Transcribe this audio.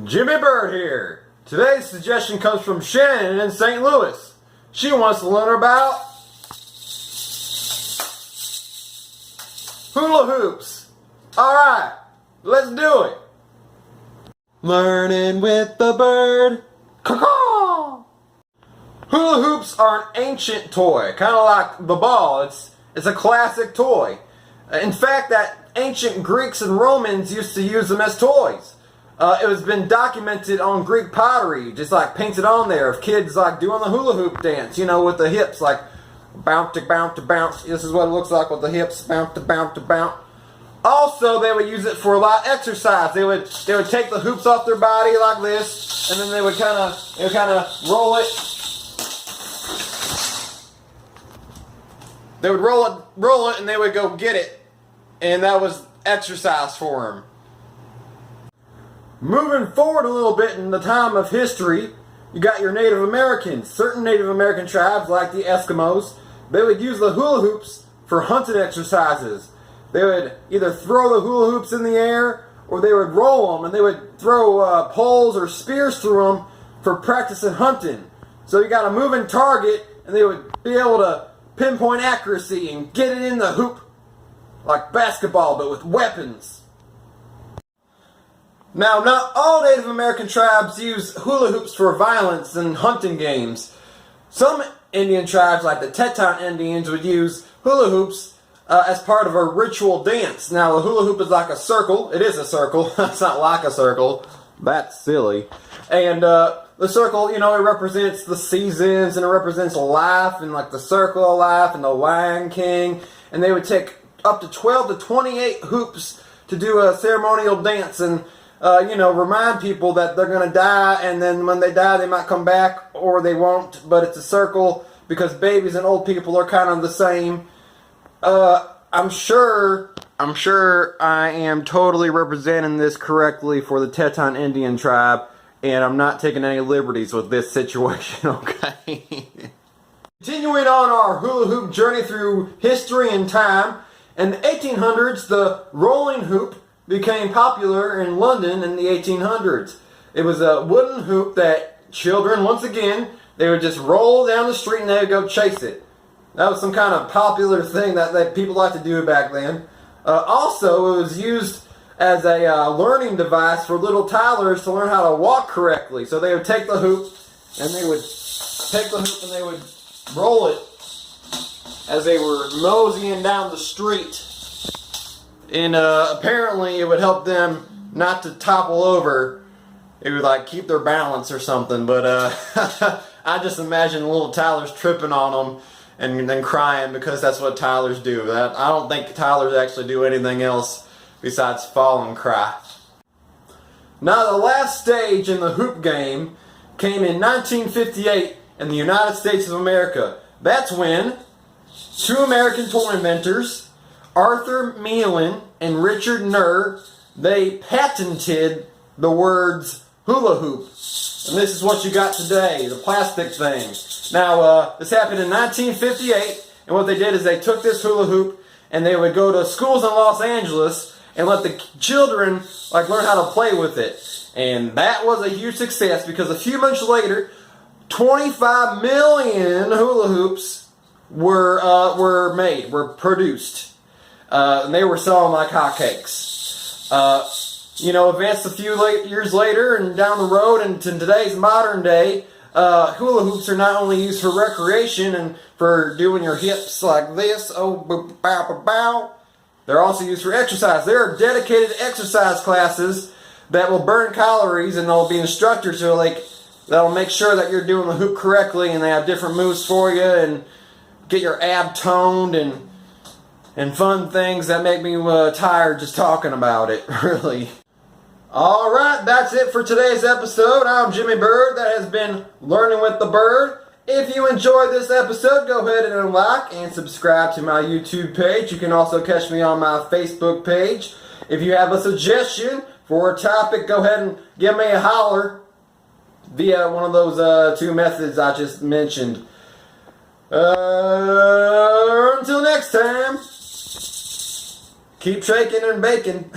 Jimmy Bird here. Today's suggestion comes from Shannon in St. Louis. She wants to learn about hula hoops. Alright, let's do it. Learning with the bird. Caw-caw! Hula hoops are an ancient toy, kind of like the ball. It's a classic toy. In fact, that ancient Greeks and Romans used to use them as toys. It has been documented on Greek pottery, just like painted on there, of kids like doing the hula hoop dance, you know, with the hips, like bounce to bounce to bounce. This is what it looks like with the hips, bounce to bounce to bounce. Also, they would use it for a lot of exercise. They would take the hoops off their body like this, and then they would kind of roll it. They would roll it, and they would go get it, and that was exercise for them. Moving forward a little bit in the time of history, you got your Native Americans. Certain Native American tribes, like the Eskimos, they would use the hula hoops for hunting exercises. They would either throw the hula hoops in the air, or they would roll them, and they would throw poles or spears through them for practicing hunting. So you got a moving target, and they would be able to pinpoint accuracy and get it in the hoop like basketball, but with weapons. Now, not all Native American tribes use hula hoops for violence and hunting games. Some Indian tribes, like the Teton Indians, would use hula hoops as part of a ritual dance. Now, the hula hoop is like a circle. It is a circle. It's not like a circle. That's silly. And the circle, you know, it represents the seasons, and it represents life, and like the circle of life, and the Lion King. And they would take up to 12 to 28 hoops to do a ceremonial dance, and you know, remind people that they're going to die, and then when they die, they might come back, or they won't, but it's a circle, because babies and old people are kind of the same. I'm sure I am totally representing this correctly for the Teton Indian tribe, and I'm not taking any liberties with this situation, okay? Continuing on our hula hoop journey through history and time, in the 1800s, the rolling hoop became popular in London in the 1800s. It was a wooden hoop that children, once again, they would just roll down the street and they would go chase it. That was some kind of popular thing that people liked to do back then. Also, it was used as a learning device for little toddlers to learn how to walk correctly. So they would take the hoop, and they would take the hoop and they would roll it as they were moseying down the street. And apparently it would help them not to topple over. It would like keep their balance or something. But I just imagine little toddlers tripping on them and then crying, because that's what toddlers do. I don't think toddlers actually do anything else besides fall and cry. Now, the last stage in the hoop game came in 1958 in the United States of America. That's when two American toy inventors, Arthur Meehan and Richard Nurr, they patented the words hula hoop. And this is what you got today, the plastic thing. Now, this happened in 1958, and what they did is they took this hula hoop and they would go to schools in Los Angeles and let the children like learn how to play with it. And that was a huge success, because a few months later, 25 million hula hoops were produced. And they were selling like hotcakes. You know, advanced a few years later and down the road, and to today's modern day, hula hoops are not only used for recreation and for doing your hips like this, oh, bow, bow, bow. They're also used for exercise. There are dedicated exercise classes that will burn calories, and there'll be instructors who are that'll make sure that you're doing the hoop correctly, and they have different moves for you and get your ab toned and fun things that make me tired just talking about it, really. Alright, that's it for today's episode. I'm Jimmy Bird. That has been Learning with the Bird. If you enjoyed this episode, go ahead and like and subscribe to my YouTube page. You can also catch me on my Facebook page. If you have a suggestion for a topic, go ahead and give me a holler via one of those two methods I just mentioned. Until next time, keep shaking and baking.